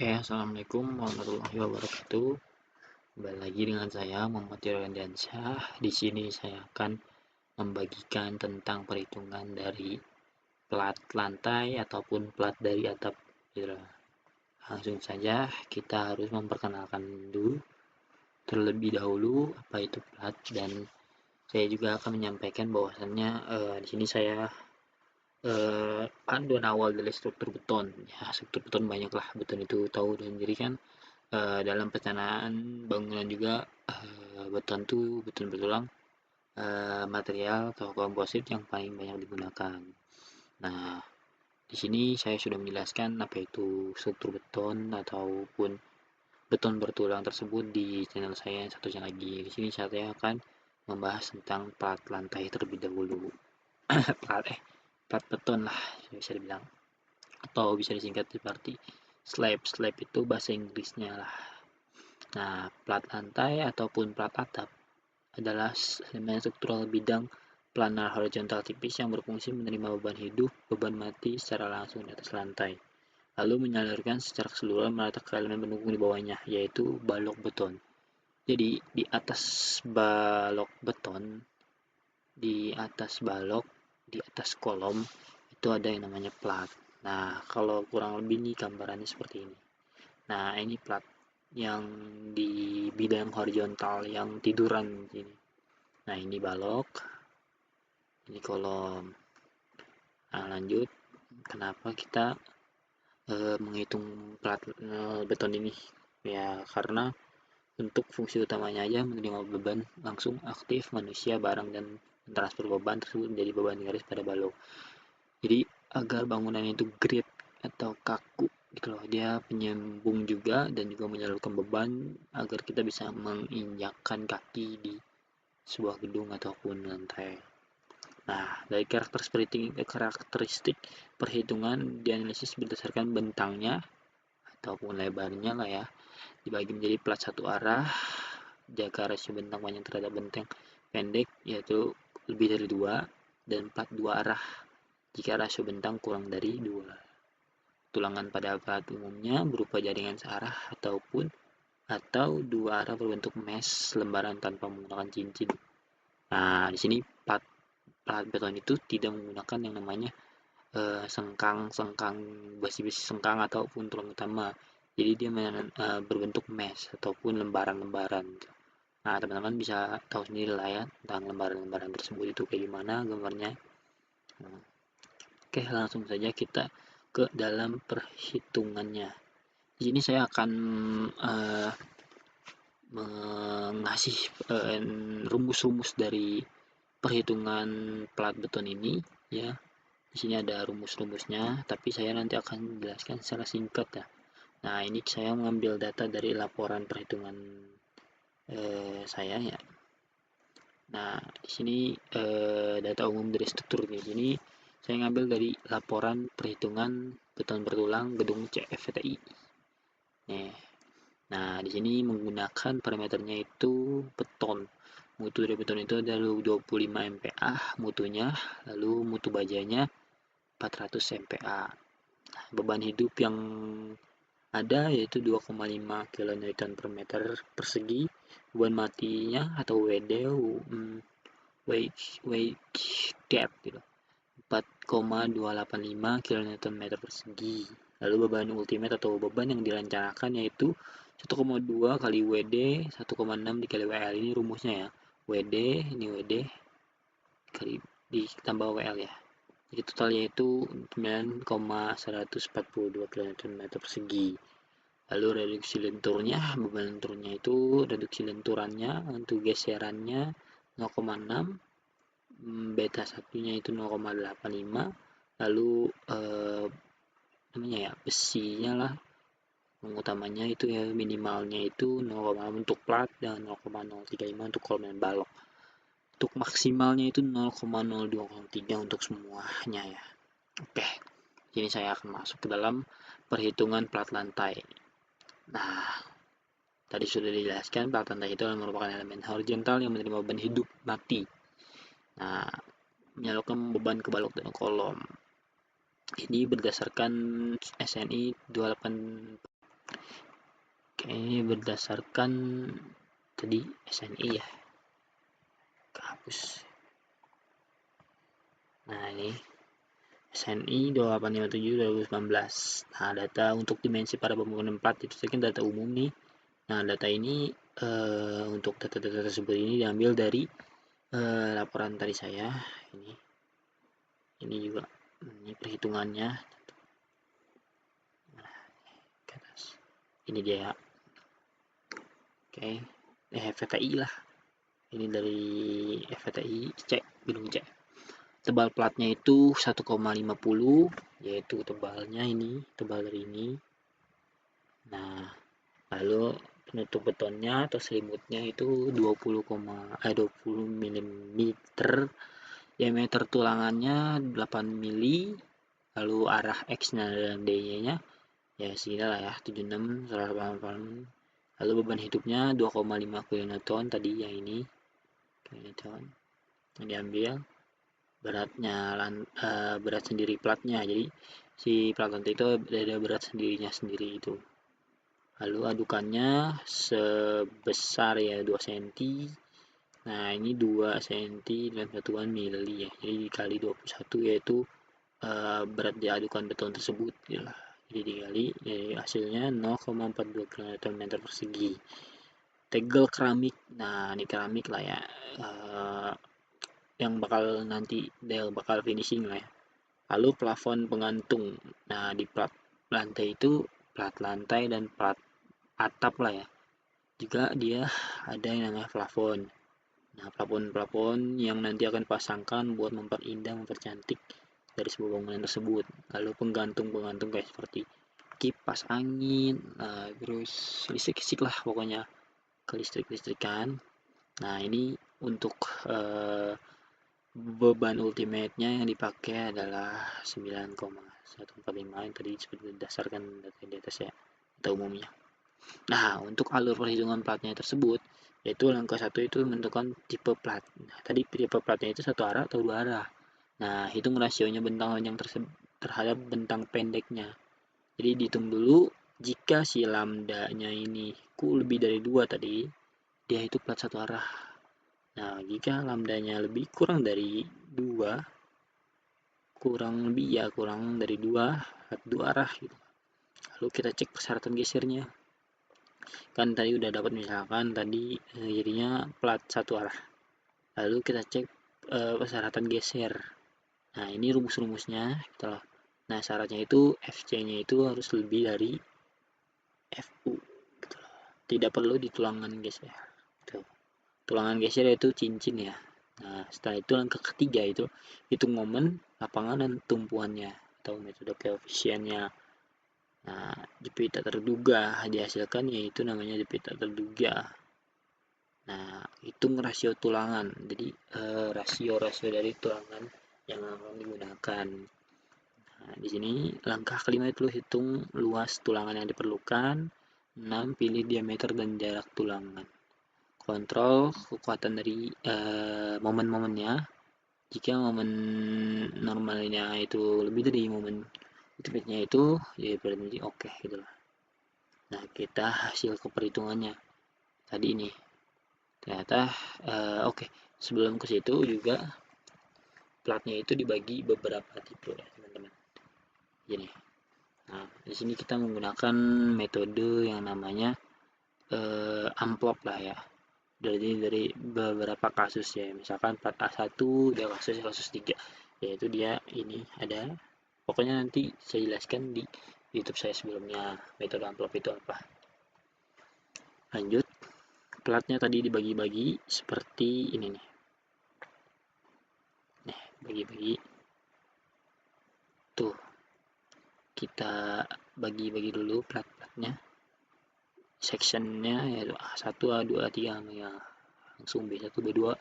Oke, assalamualaikum warahmatullahi wabarakatuh. Kembali lagi dengan saya Muhammad Irawandiansyah. Di sini saya akan membagikan tentang perhitungan dari plat lantai ataupun plat dari atap. Gitu. Langsung saja kita harus memperkenalkan dulu terlebih dahulu apa itu plat, dan saya juga akan menyampaikan bahwasannya di sini saya panduan awal dari struktur beton. Ya, struktur beton banyaklah, beton itu tahu dan sendiri kan. Dalam perencanaan bangunan juga, beton tuh beton bertulang, material atau komposit yang paling banyak digunakan. Nah, di sini saya sudah menjelaskan apa itu struktur beton ataupun beton bertulang tersebut di channel saya yang satunya lagi. Di sini saya akan membahas tentang plat lantai terlebih dahulu. plat plat beton lah bisa dibilang, atau bisa disingkat seperti slab. Slab itu bahasa Inggrisnya lah. Nah, plat lantai ataupun plat atap adalah elemen struktural bidang planar horizontal tipis yang berfungsi menerima beban hidup, beban mati secara langsung di atas lantai, lalu menyalurkan secara keseluruhan merata ke elemen pendukung di bawahnya, yaitu balok beton. Jadi, di atas balok, di atas kolom, itu ada yang namanya plat. Nah, kalau kurang lebih nih gambarannya seperti ini. Nah, ini plat yang di bidang horizontal yang tiduran gini. Nah, ini balok, ini kolom. Nah, lanjut, kenapa kita menghitung plat beton ini? Ya, karena untuk fungsi utamanya aja menerima beban langsung aktif manusia, barang, dan transfer beban tersebut menjadi beban garis pada balok. Jadi, agar bangunan itu grid atau kaku gitu loh, dia penyambung juga dan juga menyalurkan beban agar kita bisa menginjakkan kaki di sebuah gedung ataupun lantai. Nah, dari karakteristik perhitungan dianalisis berdasarkan bentangnya ataupun lebarnya lah ya, dibagi menjadi plat satu arah, jaga rasio bentang panjang terhadap benteng pendek yaitu lebih dari 2, dan plat dua arah jika rasio bentang kurang dari 2. Tulangan pada plat umumnya berupa jaringan searah atau dua arah berbentuk mesh lembaran tanpa menggunakan cincin. Nah, di sini plat plat beton itu tidak menggunakan yang namanya sengkang besi-besi sengkang ataupun tulang utama. Jadi dia berbentuk mesh ataupun lembaran-lembaran. Nah, teman-teman bisa tahu sendiri lah ya tentang lembaran-lembaran tersebut itu kayak gimana gambarnya. Nah, oke, langsung saja kita ke dalam perhitungannya. Di sini saya akan mengasih rumus-rumus dari perhitungan plat beton ini ya. Di sini ada rumus-rumusnya, tapi saya nanti akan menjelaskan secara singkat ya. Nah, ini saya mengambil data dari laporan perhitungan saya ya. Nah, di sini data umum dari struktur di sini saya ngambil dari laporan perhitungan beton bertulang gedung CFTI. Nah, di sini menggunakan parameternya itu beton. Mutu dari beton itu adalah 25 MPa mutunya, lalu mutu bajanya 400 MPa. Beban hidup yang ada yaitu 2,5 kN per meter persegi. Beban matinya atau WD, wage depth gitu, 4,285 kN meter persegi. Lalu beban ultimate atau beban yang direncanakan yaitu 1,2 kali WD, 1,6 dikali WL. Ini rumusnya ya. WD, ini WD kali ditambah WL ya. Jadi totalnya itu 9,142 kN persegi. Lalu reduksi lenturnya, beban lenturnya itu reduksi lenturannya untuk geserannya 0,6, beta satunya itu 0,85, lalu namanya ya besinya lah utamanya itu ya minimalnya itu 0, untuk plat dan 0,035 untuk kolom dan balok. Untuk maksimalnya itu 0,0203 untuk semuanya ya. Oke, jadi saya akan masuk ke dalam perhitungan plat lantai. Nah, tadi sudah dijelaskan plat lantai itu merupakan elemen horizontal yang menerima beban hidup mati. Nah, menyalurkan beban ke balok dan kolom. Ini berdasarkan SNI 28 Oke, ini berdasarkan tadi SNI ya, kehapus. Nah ini SNI 2857/2019. Nah, data untuk dimensi pada pembangunan plat itu kan data umum nih. Nah, data ini untuk data-data tersebut ini diambil dari laporan tadi saya. Ini juga ini perhitungannya. Nah, ke atas. Ini dia ya. Oke, FVTI lah. Ini dari FVTI cek gedung C. Tebal platnya itu 1,50, yaitu tebalnya ini, tebal dari ini. Nah, lalu penutup betonnya atau selimutnya itu 20 mm, diameter tulangannya 8 mili, lalu arah X-nya dan D-nya ya segini lah ya, 76 180. Lalu beban hidupnya 2,5 kN tadi yang ini kN yang diambil. Beratnya berat sendiri platnya, jadi si plat lantai itu ada berat sendirinya sendiri itu. Lalu adukannya sebesar ya 2 cm. Nah ini 2 cm dalam satuan mili ya, jadi dikali 21 yaitu berat diadukan beton tersebut ya. Jadi dikali, jadi hasilnya 0,42 km persegi. Tegel keramik, nah ini keramik lah ya, yang bakal nanti dia bakal finishing lah ya. Lalu plafon pengantung, nah di plat lantai itu plat lantai dan plat atap lah ya, juga dia ada yang namanya plafon. Nah, plafon-plafon yang nanti akan pasangkan buat memperindah, mempercantik dari sebuah bangunan tersebut. Lalu penggantung-penggantung kayak seperti kipas angin, terus listrik-listrik lah pokoknya, kelistrik-listrikan. Nah, ini untuk beban ultimate-nya yang dipakai adalah 9,145 yang tadi berdasarkan data di atas ya, data umumnya. Nah, untuk alur perhitungan platnya tersebut, yaitu langkah 1 itu menentukan tipe plat. Nah, tadi tipe platnya itu satu arah atau dua arah. Nah, hitung rasionya bentang panjang terhadap bentang pendeknya. Jadi dihitung dulu, jika si lambda-nya ini lebih dari 2 tadi, dia itu plat satu arah. Nah, jika lambdanya lebih kurang dari 2, kurang dari 2 arah gitu. Lalu kita cek persyaratan gesernya. Kan tadi udah dapat misalkan tadi jadinya plat satu arah. Lalu kita cek persyaratan geser. Nah, ini rumus-rumusnya gitu. Nah, syaratnya itu FC-nya itu harus lebih dari FU gitu. Tidak perlu di tulangan geser. Gitu. Tulangan geser itu cincin ya. Nah, setelah itu langkah ketiga itu hitung momen, lapangan dan tumpuannya atau metode koefisiennya. Nah, jepit tak terduga dihasilkan yaitu namanya jepit tak terduga. Nah, hitung rasio tulangan. Jadi rasio-rasio dari tulangan yang akan digunakan. Nah, di sini langkah kelima itu hitung luas tulangan yang diperlukan. 6. Pilih diameter dan jarak tulangan. Kontrol kekuatan dari momen-momennya. Jika momen normalnya itu lebih dari momen ultimate-nya itu, ya berarti oke gitu lah. Nah, kita hasil keperhitungannya tadi ini. Ternyata oke. Sebelum ke situ juga platnya itu dibagi beberapa tipe ya, teman-teman. Gini. Nah, di sini kita menggunakan metode yang namanya amplop lah ya. Dari beberapa kasus ya. Misalkan plat A1 dia kasus 3. Yaitu dia ini ada, pokoknya nanti saya jelaskan di YouTube saya sebelumnya metode amplop itu apa. Lanjut, platnya tadi dibagi-bagi seperti ini nih. Nih, bagi-bagi. Tuh, kita bagi-bagi dulu plat-platnya. Sectionnya yaitu A1, A2, A3 ya. Langsung B1, B2,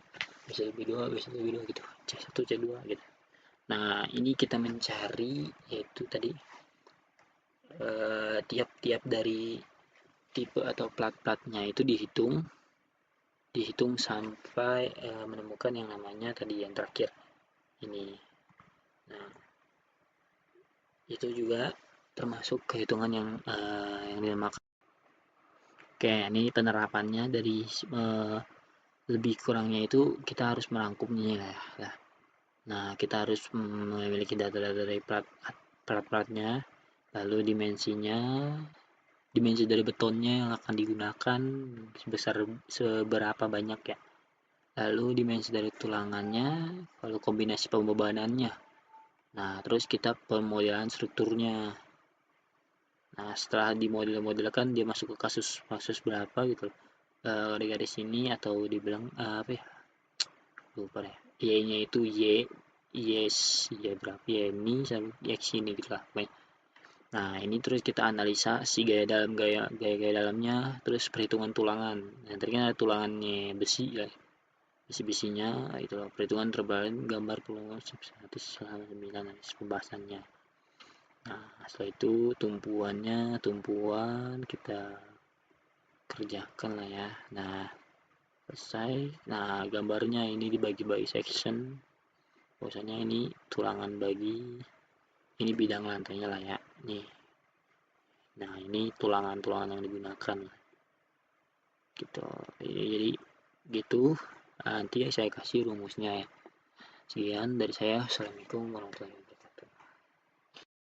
B1, B2, B1, B2 gitu. C1, C2 gitu. Nah, ini kita mencari yaitu tadi tiap-tiap dari tipe atau plat-platnya itu dihitung sampai menemukan yang namanya tadi yang terakhir ini. Nah, itu juga termasuk kehitungan yang yang dinamakan. Oke, ini penerapannya dari lebih kurangnya itu kita harus merangkumnya lah ya. Nah, kita harus memiliki data-data dari plat-platnya, lalu dimensi dari betonnya yang akan digunakan sebesar seberapa banyak ya. Lalu dimensi dari tulangannya, lalu kombinasi pembebanannya. Nah, terus kita pemodelan strukturnya. Nah, setelah dimodel-modelkan dia masuk ke kasus berapa gitu. Di garis ini atau dibilang apa ya? Lupa deh. Y-nya itu Y berapa ya ini sampai X ini gitu lah. Nah, ini terus kita analisa si gaya dalamnya, terus perhitungan tulangan. Nah, tadi kan ada tulangannya besi ya. Besi-besinya itu perhitungan terbalik gambar peluang satu selama 9 pembahasannya. Nah, setelah itu tumpuan kita kerjakan lah ya. Nah, selesai. Nah, gambarnya ini dibagi bagi section. Biasanya ini tulangan bagi ini bidang lantainya lah ya. Nih. Nah, ini tulangan-tulangan yang digunakan gitu. Jadi gitu. Nanti saya kasih rumusnya ya. Sekian dari saya. Assalamualaikum warahmatullahi wabarakatuh.